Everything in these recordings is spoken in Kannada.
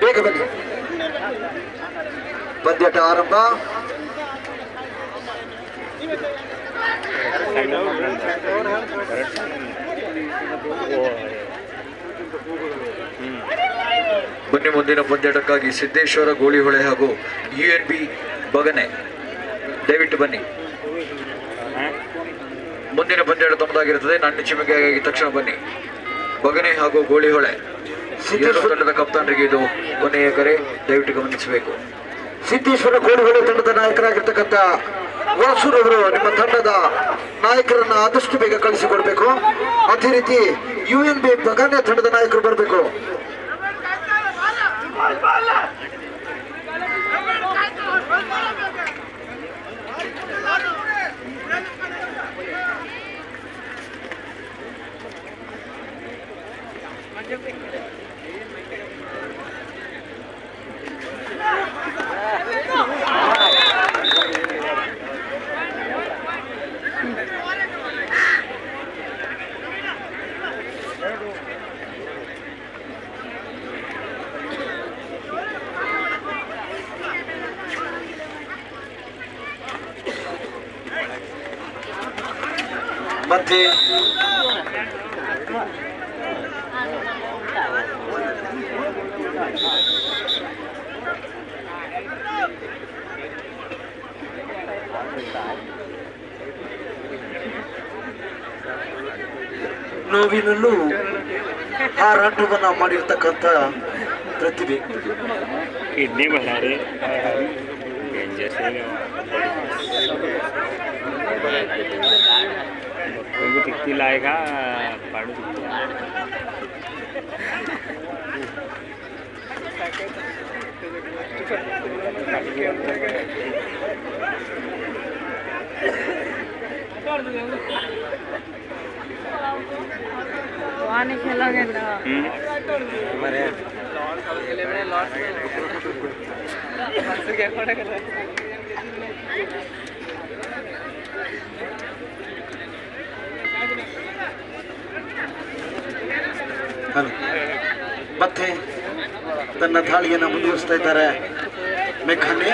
ಬೇಗ ಬನ್ನಿ. ಪಂದ್ಯಾಟ ಆರಂಭ. ಬನ್ನಿ ಮುಂದಿನ ಪಂದ್ಯಾಟಕ್ಕಾಗಿ ಸಿದ್ದೇಶ್ವರ ಗೋಳಿಹೊಳೆ ಹಾಗೂ UNB ಬಗನೆ ದಯವಿಟ್ಟು ಬನ್ನಿ. ಮುಂದಿನ ಪಂದ್ಯಾಟ ತಮ್ಮದಾಗಿರುತ್ತದೆ. ನಾಣ್ಯ ಚಿಮಿಕೆಯಾಗಿ ತಕ್ಷಣ ಬನ್ನಿ. ಬಗನೆ ಹಾಗೂ ಗೋಳಿಹೊಳೆ ತಂಡದ ಕಪ್ತಾನರಿಗೆ ಇದು ಕೊನೆಯ ಕರೆ, ದಯವಿಟ್ಟು ಗಮನಿಸಬೇಕು. ಸಿದ್ದೇಶ್ವರ ಗೋಳಿಹೊಳೆ ತಂಡದ ನಾಯಕರಾಗಿರ್ತಕ್ಕಂಥ ವಾಸೂರವರು ನಿಮ್ಮ ತಂಡದ ನಾಯಕರನ್ನ ಆದಷ್ಟು ಬೇಗ ಕಳಿಸಿಕೊಡ್ಬೇಕು. ಅದೇ ರೀತಿ UNB ಬಗನೆ ತಂಡದ ನಾಯಕರು ಬರಬೇಕು. ಮತ್ತೆ ನೋವಿನಲ್ಲೂ ಹಾರಾಟವನ್ನ ಮಾಡಿರ್ತಕ್ಕಂಥ ಪ್ರತಿಭೆ. किडनी बना रहे उनको तिक्ती लाएगा पाड़ू वाने खेलोगे ना हमारे ಮತ್ತೆ ತನ್ನ ದಾಳಿಯನ್ನು ಮುಂದುವರಿಸ್ತಾ ಇದ್ದಾರೆ ಮೆಖಾನೆ.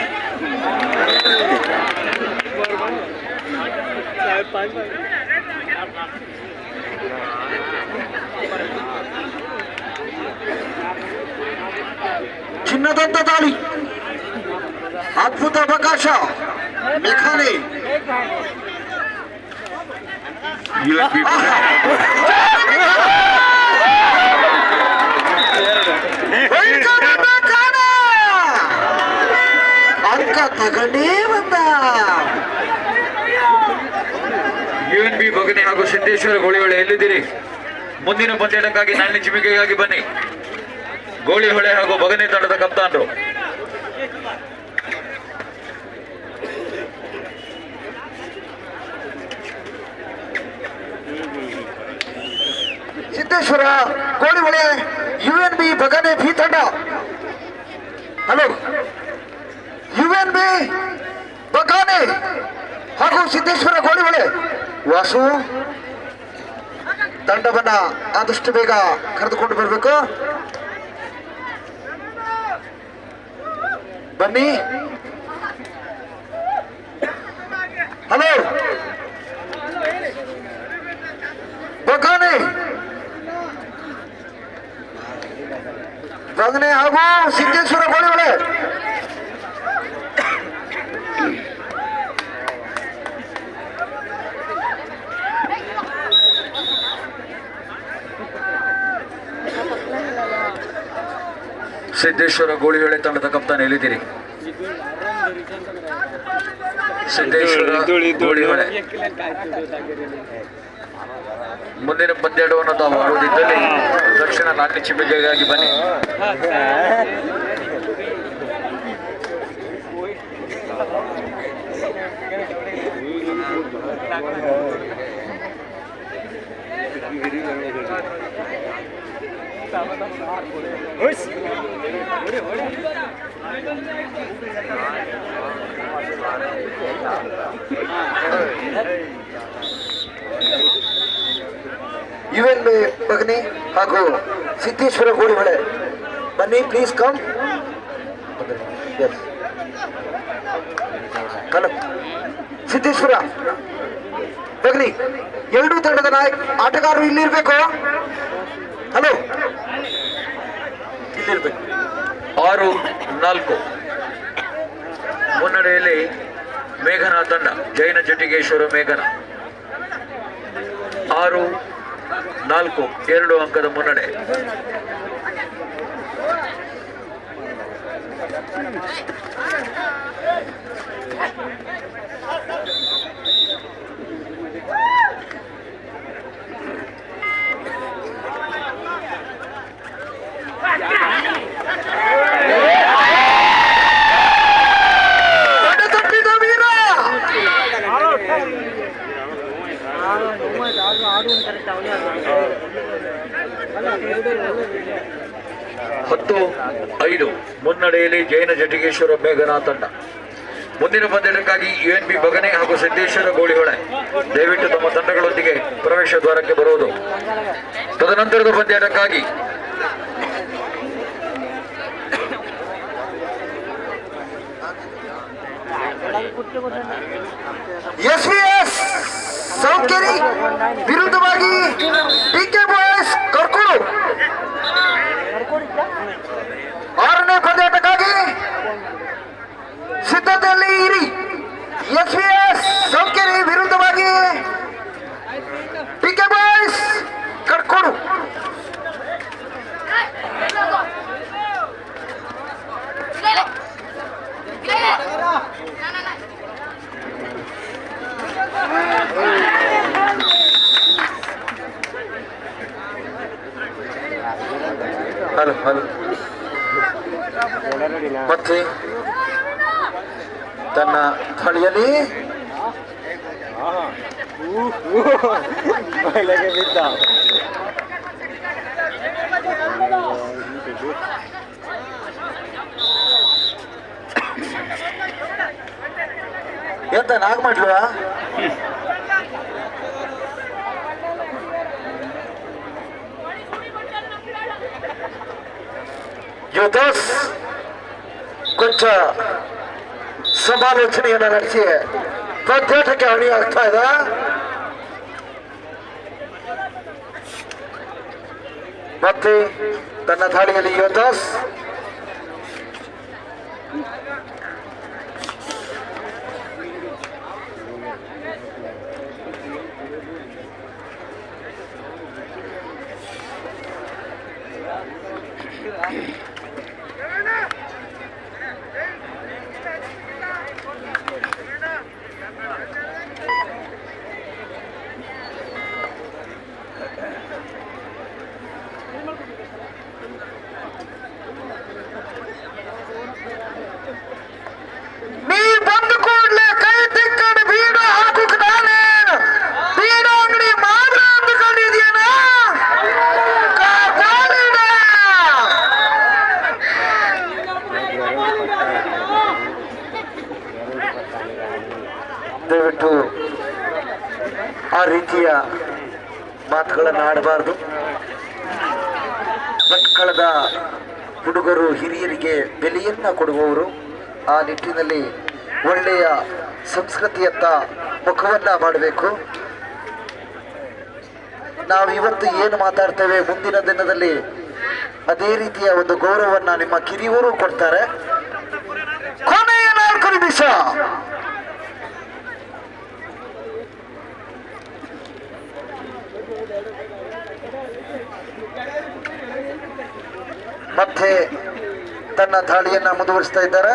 ಚಿನ್ನದಂತ ದಾಳಿ, ಅದ್ಭುತ ಅವಕಾಶ ಮೆಖಾನೆ. ಅಂಕ ತಗೊಂಡೇ ಬಂದ. UNB ಬಗನೆ ಹಾಗೂ ಸಿದ್ದೇಶ್ವರ ಗೋಳಿಹೊಳೆ ಎಲ್ಲಿದ್ದೀರಿ? ಮುಂದಿನ ಪಂದ್ಯಾಟಕ್ಕಾಗಿ ನಾಣ್ಯ ಚಿಮಿಕೆಗಾಗಿ ಬನ್ನಿ. ಗೋಳಿಹೊಳೆ ಹಾಗೂ ಬಗನೆ ತಂಡದ ಕಪ್ತಾನರು. ಸಿದ್ದೇಶ್ವರ ಗೋಳಿಹೊಳೆ UNB ಬಗನೆ ಬಿ ತಂಡ. ಹಲೋ, UNB ಬಗಾನೆ ಹಾಗೂ ಸಿದ್ದೇಶ್ವರ ಗೋಳಿಹೊಳೆ ವಾಸು ತಂಡವನ್ನ ಆದಷ್ಟು ಬೇಗ ಕರೆದುಕೊಂಡು ಬರಬೇಕು. ಬನ್ನಿ. ಹಲೋ, ಬಗಾನೆ ಬಗನೆ ಹಾಗೂ ಸಿದ್ದೇಶ್ವರ ಗೋಳಿಹೊಳೆ. ಸಿದ್ದೇಶ್ವರ ಗೋಳಿಹೊಳೆ ತಂಡದ ಕಪ್ತಾನ ಎಲ್ಲಿದ್ದೀರಿ? ಸಿದ್ದೇಶ್ವರ ಗೋಳಿಹೊಳೆ ಮುಂದಿನ ಪಂದ್ಯಾಟವನ್ನು ತಾವು ಆಡುವುದಿದ್ದಲ್ಲಿ ತಕ್ಷಣ ನಾಣ್ಯ ಚಿಮಿಕೆಗಾಗಿ ಬನ್ನಿ. UNB ಬಗನಿ ಹಾಗೂ ಸಿದ್ದೇಶ್ವರ ಗೋಳಿಹೊಳೆ ಬನ್ನಿ ಪ್ಲೀಸ್ ಕಮ್. ಹಲೋ ಸಿದ್ದೇಶ್ವರ ಬಗನಿ, ಎರಡೂ ತಂಡದ ಆಟಗಾರರು ಇಲ್ಲಿರ್ಬೇಕು. ಹಲೋ ಇಲ್ಲಿರ್ಬೇಕು. 6-4 ಮುನ್ನಡೆಯಲ್ಲಿ ಮೇಘನ ತಂಡ, ಜೈನ ಜಟಿಗೇಶ್ವರ ಮೇಘನ 6-4 2 ಅಂಕದ ಮುನ್ನಡೆ. ಹತ್ತು 5 ಮುನ್ನಡೆಯಲ್ಲಿ ಜೈನ ಜಟಿಗೇಶ್ವರ ಮೇಘನಾ ತಂಡ. ಮುಂದಿನ ಪಂದ್ಯಕ್ಕಾಗಿ UNB ಬಗನೆ ಹಾಗೂ ಸಿದ್ದೇಶ್ವರ ಗೋಳಿಹೊಳೆ ದಯವಿಟ್ಟು ತಮ್ಮ ತಂಡಗಳೊಂದಿಗೆ ಪ್ರವೇಶ ದ್ವಾರಕ್ಕೆ ಬರುವುದು. ತದನಂತರದ ಪಂದ್ಯಕ್ಕಾಗಿ SVS ಸೌಖ್ಯರಿ ವಿರುದ್ಧವಾಗಿ PK ಬಾಯ್ಸ್ ಕರ್ಕೂರು 6ನೇ ಪಂದ್ಯಕ್ಕಾಗಿ ಸಿದ್ಧತೆಯಲ್ಲಿ ಇರಿ. SVS ಸೌಖ್ಯರಿ ವಿರುದ್ಧವಾಗಿ PK ಬಾಯ್ಸ್ ಕರ್ಕೂರು. ಹಲೋ ಹಲೋ ಮತ್ತೆ ತನ್ನ ಥಳಿಯಲ್ಲಿ ಎಂತ ನಾಗ್ ಮಾಡ್ಲುವ ಯೋಧಸ್ ಕೊಂಚ ಸಮಾಲೋಚನೆಯನ್ನು ನಡೆಸಿ ಪಂದ್ಯಾಟಕ್ಕೆ ಅಣಿ ಆಗ್ತಾ ಇದೆ. ಮತ್ತೆ ತನ್ನ ದಾಳಿಯಲ್ಲಿ ಯೋಧಸ್ ದಯವಿಟ್ಟು ಆ ರೀತಿಯ ಮಾತುಗಳನ್ನು ಆಡಬಾರ್ದು. ಭಟ್ಕಳದ ಹುಡುಗರು ಹಿರಿಯರಿಗೆ ಬೆಲೆಯನ್ನ ಕೊಡುವವರು. ಆ ನಿಟ್ಟಿನಲ್ಲಿ ಒಳ್ಳೆಯ ಸಂಸ್ಕೃತಿಯತ್ತ ಮುಖವನ್ನ ಮಾಡಬೇಕು. ನಾವು ಇವತ್ತು ಏನು ಮಾತಾಡ್ತೇವೆ ಮುಂದಿನ ದಿನದಲ್ಲಿ ಅದೇ ರೀತಿಯ ಒಂದು ಗೌರವವನ್ನ ನಿಮ್ಮ ಕಿರಿಯವರು ಕೊಡ್ತಾರೆ. ಕೊನೆಯ 4 ನಿಮಿಷ ಮತ್ತೆ ತನ್ನ ದಾಳಿಯನ್ನ ಮುಂದುವರಿಸ್ತಾ ಇದ್ದಾರೆ.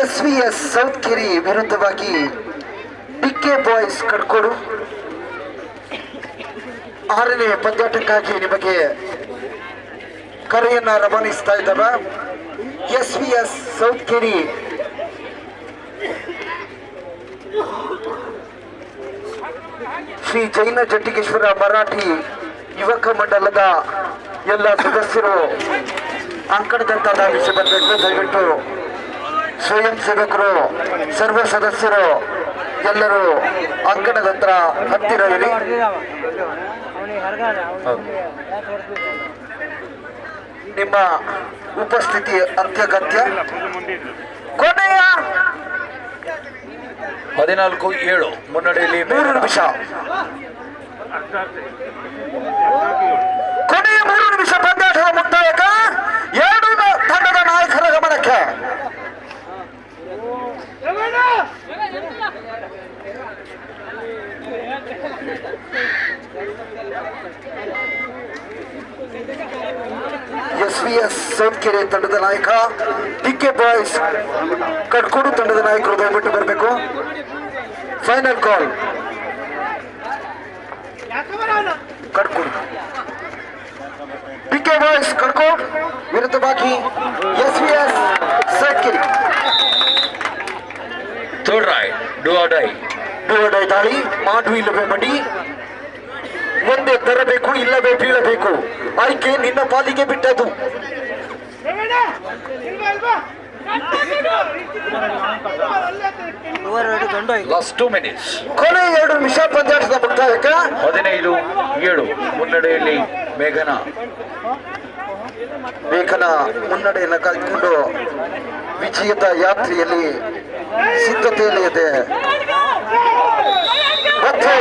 SVS ಸೌತ್ಕೆರಿ ವಿರುದ್ಧವಾಗಿ PK ಬಾಯ್ಸ್ ಕಡ್ಕೋಡು 6ನೇ ಪಂದ್ಯಾಟಕ್ಕಾಗಿ ನಿಮಗೆ ಕರೆಯನ್ನ ರವಾನಿಸ್ತಾ ಇದ್ದಾರೆ. SVS ಸೌತ್ಕೆರಿ ಶ್ರೀ ಜೈನ ಜಟ್ಟಿಗೇಶ್ವರ ಮರಾಠಿ ಯುವಕ ಮಂಡಲದ ಎಲ್ಲ ಸದಸ್ಯರು ಅಂಕಣದಂತ ಧಾವಿಸಿ ಬರಬೇಕು. ದಯವಿಟ್ಟು ಸ್ವಯಂ ಸೇವಕರು, ಸರ್ವ ಸದಸ್ಯರು ಎಲ್ಲರೂ ಅಂಕಣದ ಹತ್ತಿರ ಇರಿ. ನಿಮ್ಮ ಉಪಸ್ಥಿತಿ ಅತ್ಯಗತ್ಯ. ಮುಂದಿದ್ರು ಕೊನೆಯ 14-7 ಮುನ್ನಡೆಯಲ್ಲಿ 3 ನಿಮಿಷ. ಕೊನೆಯ 3 ನಿಮಿಷ ಪಂದ್ಯಾಟದ ಮುಕ್ತಾಯಕ ಎರಡು ತಂಡದ ನಾಯಕರ ಗಮನಕ್ಕೆ. ಎಸ್ವಿಎಸ್ ಸೌತ್ಕೆರೆ ತಂಡದ ನಾಯಕ ಟಿಕೆ ಬಾಯ್ಸ್ ಕಡ್ಕೋಡು ತಂಡದ ನಾಯಕರು ದಯವಿಟ್ಟು ಬರಬೇಕು. Final call Kadkodu TK boys Kadkod ವಿರುದ್ಧವಾಗಿ SVS Southkere. Third raid do or die. ದಾಳಿ ಮಾಡು ಇಲ್ಲವೇ ಮಡಿ, ಮುಂದೆ ತರಬೇಕು ಇಲ್ಲವೇ ಬೀಳಬೇಕು, ಆಯ್ಕೆ ನಿನ್ನ ಪಾಲಿಗೆ ಬಿಟ್ಟದು. Last 2 minutes. ಕೊನೆ 2 ನಿಮಿಷ ಪಂದ್ಯಾಟದ ಮುಕ್ತಾಯಕ 15-7 ಮುನ್ನಡೆಯಲ್ಲಿ ಮೇಘನಾ. ಬೇಕನ ಮುನ್ನಡೆಯನ್ನು ಕಾಯ್ದುಕೊಂಡು ವಿಜಯದ ಯಾತ್ರೆಯಲ್ಲಿ ಸಿದ್ಧತೆಯಲ್ಲಿದೆ. ಮತ್ತೆ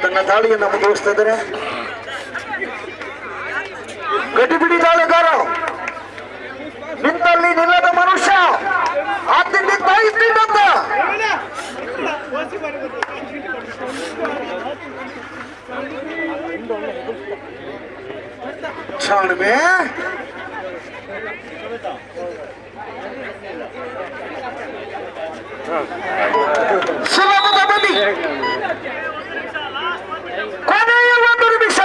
ತನ್ನ ದಾಳಿಯನ್ನು ಮುಂದುವರಿಸ್ತಾ ಇದ್ದಾರೆ. ಗಟ್ಟಿಬಿಡಿ ದಾಳಿಗಾರ, ನಿಂತಲ್ಲಿ ನಿಲ್ಲದ ಮನುಷ್ಯ ಆತಿಂದ ಇದ್ದಂತ ಕ್ಷಣವೇ ಸುಲಭದ ಬಲಿ. ಕೊನೆಯ 1 ನಿಮಿಷ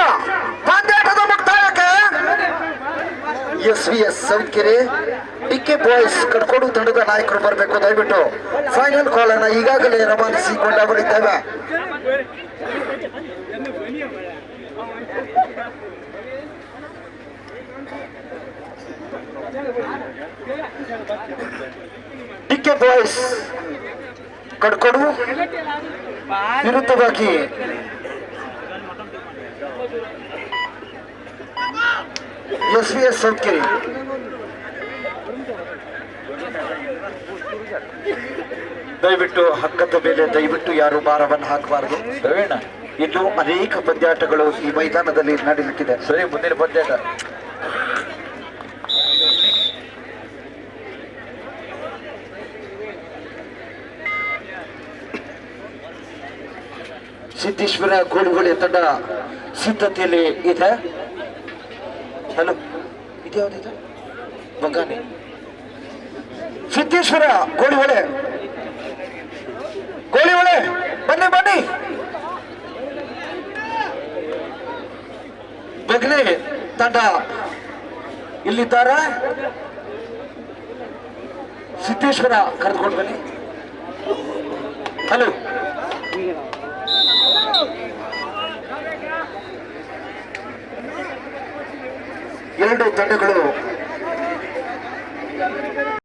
ಪಂದ್ಯಾಟದ ಮುಕ್ತಾಯಕ್ಕೆ ಎಸ್ವಿಎಸ್ ಸೌತ್ಕೆರೆ ಡಿಕೆ ಬಾಯ್ಸ್ ಕಡ್ಕೋಡು ತಂಡದ ನಾಯಕರು ಬರಬೇಕು. ದಯವಿಟ್ಟು ಫೈನಲ್ ಕಾಲ್ ಅನ್ನ ಈಗಾಗಲೇ ರವಾನಿಸಿಕೊಂಡವರಿದ್ದೇವೆ. ಡಿಕೆ ಬಾಯ್ಸ್ ಕಡ್ಕೋಡು ವಿರುದ್ಧವಾಗಿ ಎಸ್ವಿಎಸ್ ಸೌತ್ಕೆರೆ. ದಯವಿಟ್ಟು ಹಕ್ಕದ ಮೇಲೆ ದಯವಿಟ್ಟು ಯಾರು ಭಾರವನ್ನು ಹಾಕಬಾರದು. ಪ್ರವೀಣ ಇನ್ನು ಅನೇಕ ಪಂದ್ಯಾಟಗಳು ಈ ಮೈದಾನದಲ್ಲಿ ನಡೆಯಲಿಕ್ಕಿದೆ. ಸರಿ, ಮುಂದಿನ ಪಂದ್ಯಾಟ. ಸಿದ್ದೇಶ್ವರ ಗೋಳಿಗೊಳೆ ತಂಡ ಸಿದ್ಧತೆಯಲ್ಲಿ ಇದೆ. ಹಲೋ, ಇದ್ಯಾವುದಿದೆ? ಬಗಾನೆ ಸಿದ್ದೇಶ್ವರ ಗೋಳಿಗೊಳೆ ಬನ್ನಿ ಬನ್ನಿ. ಬಗ್ನೆ ತಂಡ ಇಲ್ಲಿದ್ದಾರೆ. ಸಿದ್ದೇಶ್ವರ ಕರೆದುಕೊಂಡು ಬನ್ನಿ. ಹಲೋ, ಎರಡು ತಂಡಗಳು